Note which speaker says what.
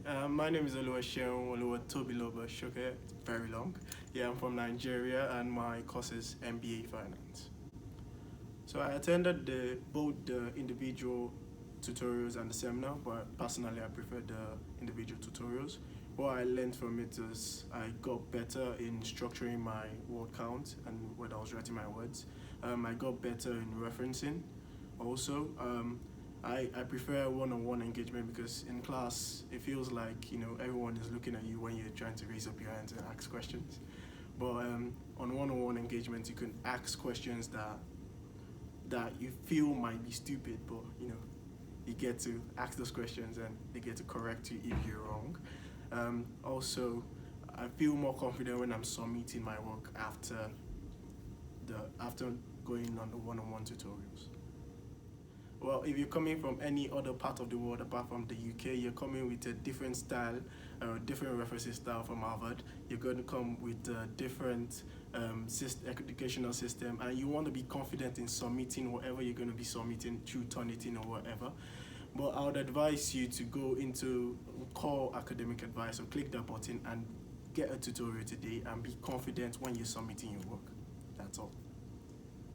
Speaker 1: My name is Oluwaseun Oluwatobiloba Sokeye. It's very long. Yeah, I'm from Nigeria and my course is MBA Finance. So I attended both the individual tutorials and the seminar, but personally I prefer the individual tutorials. What I learned from it is I got better in structuring my word count and when I was writing my words. I got better in referencing. Also, I prefer one-on-one engagement because in class it feels like everyone is looking at you when you're trying to raise up your hands and ask questions. But on one-on-one engagement, you can ask questions that you feel might be stupid, but you get to ask those questions and they get to correct you if you're wrong. Also, I feel more confident when I'm submitting my work after going on the one-on-one tutorials. Well, if you're coming from any other part of the world apart from the UK, you're coming with a different style, different referencing style from Harvard. You're going to come with a different educational system, and you want to be confident in submitting whatever you're going to be submitting through Turnitin or whatever. But I would advise you to go into core academic advice or click that button and get a tutorial today and be confident when you're submitting your work. That's all.